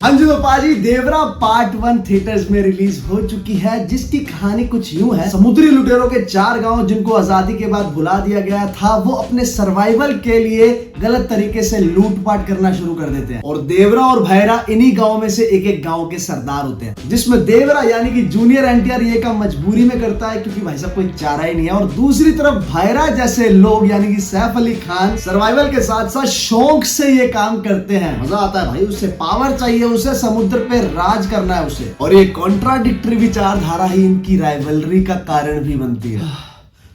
हाँ जी तो पाजी देवरा पार्ट 1 थिएटर्स में रिलीज हो चुकी है, जिसकी कहानी कुछ यूं है। समुद्री लुटेरों के 4 गांव जिनको आजादी के बाद भुला दिया गया था, वो अपने सर्वाइवल के लिए गलत तरीके से लूटपाट करना शुरू कर देते हैं और देवरा और भैरा इन्हीं गांव में से एक एक गांव के सरदार होते हैं, जिसमें देवरा यानी कि जूनियर एनटीआर ये काम मजबूरी में करता है क्योंकि भाई साहब कोई चारा ही नहीं है। और दूसरी तरफ भैरा जैसे लोग यानी कि सैफ अली खान सर्वाइवल के साथ साथ शौक से ये काम करते हैं। मजा आता है भाई, उससे पावर चाहिए, उसे समुद्र पे राज करना है उसे। और ये कॉन्ट्राडिक्टरी विचारधारा ही इनकी राइवलरी का कारण भी बनती है।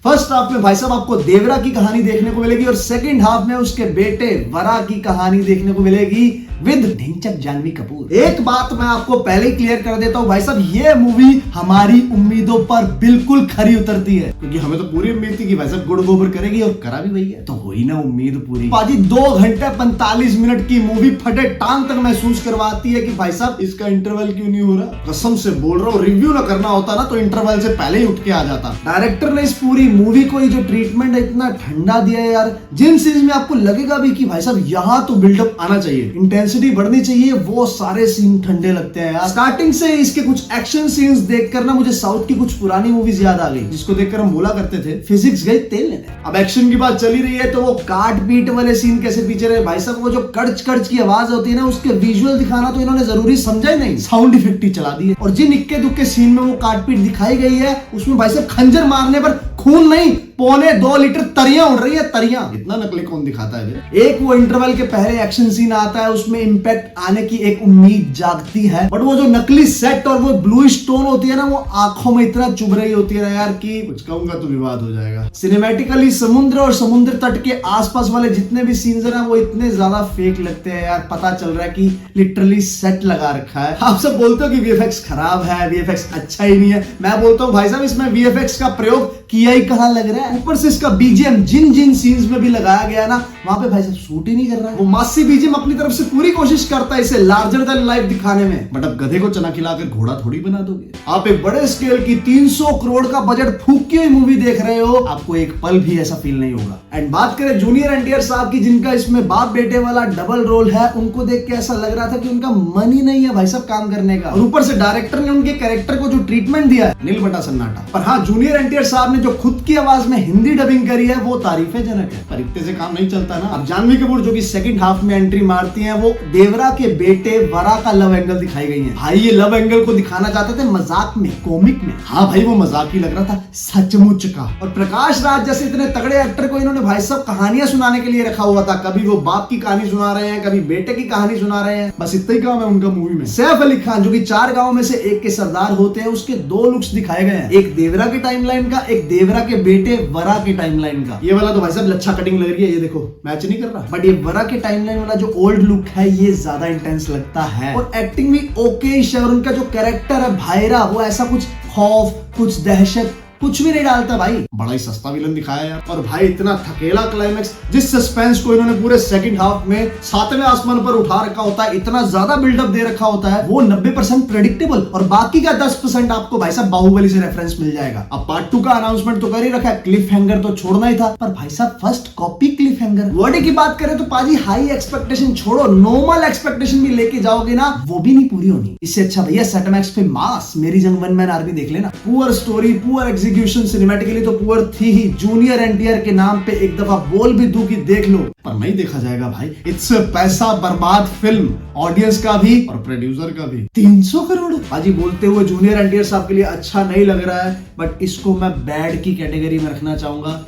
फर्स्ट हाफ में भाई साहब आपको देवरा की कहानी देखने को मिलेगी और सेकंड हाफ में उसके बेटे वरा की कहानी देखने को मिलेगी विद ढिंचक जानवी कपूर। एक बात मैं आपको पहले ही क्लियर कर देता हूं भाई साहब, ये मूवी हमारी उम्मीदों पर बिल्कुल खरी उतरती है, क्योंकि हमें तो पूरी उम्मीद थी कि भाई साहब गुड़ गोबर करेगी और करा भी वही है, तो हुई ना उम्मीद पूरी। पाजी 2 घंटे 45 मिनट की मूवी फटे टांग तक महसूस करवाती है कि भाई साहब इसका इंटरवल क्यों नहीं हो रहा। कसम से बोल रहा हूँ, रिव्यू ना करना होता ना तो इंटरवल से पहले ही उठ के आ जाता। डायरेक्टर ने इस पूरी मूवी को जो ट्रीटमेंट है इतना ठंडा दिया है यार, जिन सीन्स में आपको लगेगा भी कि भाई साहब यहाँ तो बिल्डअप आना चाहिए, इंटेंसिटी बढ़नी चाहिए, वो सारे सीन ठंडे लगते हैं यार। स्टार्टिंग से इसके कुछ एक्शन सीन्स देखकर ना मुझे साउथ की कुछ पुरानी मूवीज याद आ गई, जिसको देखकर हम बोला करते थे फिजिक्स गई तेल लेने। अब एक्शन की बात चली रही है तो वो काट पीट वाले सीन कैसे पीछे रहे भाई साहब, वो जो कड़च कड़च की आवाज होती है ना उसके विजुअल दिखाना तो इन्होंने जरूरी समझा ही नहीं, साउंड इफेक्ट ही चला दिए। और जिन इक्के दुक्के सीन में वो काट पीट दिखाई गई है उसमें भाई साहब खंजर मारने पर खून नहीं 2.25 लीटर तरियां उड़ रही है, तरियां। इतना नकली कौन दिखाता है। एक वो इंटरवल के पहले एक्शन सीन आता है, उसमें इंपैक्ट आने की एक उम्मीद जागती है, बट वो जो नकली सेट और वो ब्लू स्टोन होती है ना, वो आंखों में इतना चुभ रही होती है ना यार कि कुछ कहूंगा तो विवाद हो जाएगा। सिनेमैटिकली समुद्र और समुद्र तट के आसपास वाले जितने भी सीन्स है ना वो इतने ज्यादा फेक लगते हैं यार, पता चल रहा है कि लिटरली सेट लगा रखा है। आप सब बोलते हो कि वीएफएक्स खराब है, वीएफएक्स अच्छा ही नहीं है, मैं बोलता हूँ भाई साहब इसमें वीएफएक्स का प्रयोग किया ही कहां लग रहा है। ऊपर से इसका बीजीएम जिन जिन सीन्स में भी लगाया गया ना वहां पे भाई साहब शूट ही नहीं कर रहा है। वो मासी बीजीएम अपनी तरफ से पूरी कोशिश करता है इसे लार्जर देन लाइफ दिखाने में, बट अब गधे को चना खिलाकर घोड़ा थोड़ी बना दोगे। आप एक बड़े स्केल की 300 करोड़ का बजट फूकी हुई मूवी देख रहे हो, आपको एक पल भी ऐसा फील नहीं होगा। एंड बात करें जूनियर एनटीआर साहब की, जिनका इसमें बाप बेटे वाला डबल रोल है, उनको देख के ऐसा लग रहा था कि उनका मन ही नहीं है भाई साहब काम करने का। और ऊपर से डायरेक्टर ने उनके कैरेक्टर को जो ट्रीटमेंट दिया है नील बटा सन्नाटा। पर हाँ, जूनियर एनटीआर साहब ने जो खुद की आवाज में हिंदी डबिंग करी है वो तारीफजनक है, पर इतने से काम नहीं चलता ना। अब जानवी कपूर जो कि सेकंड हाफ में एंट्री मारती हैं, वो देवरा के बेटे वरा का लव एंगल दिखाई गई है। भाई ये लव एंगल को दिखाना चाहते थे मजाक में, कॉमिक में। हाँ भाई वो मजाक ही लग रहा था, सचमुच का। और प्रकाश राज जैसे इतने तगड़े एक्टर को इन्होंने भाई साहब कहानियां सुनाने के लिए रखा हुआ था, कभी वो बाप की कहानी सुना रहे हैं, कभी बेटे की कहानी सुना रहे हैं, बस इतना ही काम है उनका मूवी में। सैफ अली खान जो कि 4 गांव में से एक के सरदार होते हैं, उसके 2 लुक्स दिखाए गए हैं, एक देवरा के टाइमलाइन का, एक देवरा के बेटे वरा के टाइमलाइन का। ये वाला तो भाई साहब लच्छा कटिंग लग रही है, ये देखो मैच नहीं कर रहा, बट ये वरा के टाइमलाइन वाला जो ओल्ड लुक है ये ज्यादा इंटेंस लगता है। और एक्टिंग भी ओके है, और उनका जो कैरेक्टर है भाईरा, वो ऐसा कुछ खौफ, कुछ दहशत कुछ भी नहीं डालता भाई, बड़ा ही सस्ता विलन दिखाया यार। और भाई इतना थकेला क्लाइमेक्स, जिस सस्पेंस को इन्होंने पूरे सेकंड हाफ में 7वें आसमान पर उठा रखा होता है, इतना ज्यादा बिल्डअप दे रखा होता है, वो 90% प्रेडिक्टेबल और बाकी का 10% आपको भाई साहब बाहुबली से रेफरेंस मिल जाएगा। अब पार्ट 2 का अनाउंसमेंट तो कर ही रखा है, क्लिफ हैंगर तो छोड़ना ही था, पर भाई साहब first copy Cliff hanger. Wording की बात करें तो पाजी हाई एक्सपेक्टेशन छोड़ो, नॉर्मल एक्सपेक्टेशन भी लेके जाओगे ना वो भी नहीं पूरी होनी। इससे अच्छा भैया सेटमैक्स पे मास मेरी जंग वन मैन आर्मी देख लेना। Poor story, poor execution, cinematically तो पुअर थी ही। जूनियर एनटीआर के नाम पे एक दफा बोल भी दूं कि देख लो, पर नहीं देखा जाएगा भाई। इट्स पैसा बर्बाद फिल्म, ऑडियंस का भी और प्रोड्यूसर का भी। 300 करोड़ बाजी बोलते हुए जूनियर एनटीआर साहब के लिए अच्छा नहीं लग रहा है, बट इसको मैं बैड की कैटेगरी में रखना चाहूंगा।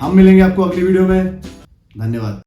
हम मिलेंगे आपको अगली वीडियो में, धन्यवाद।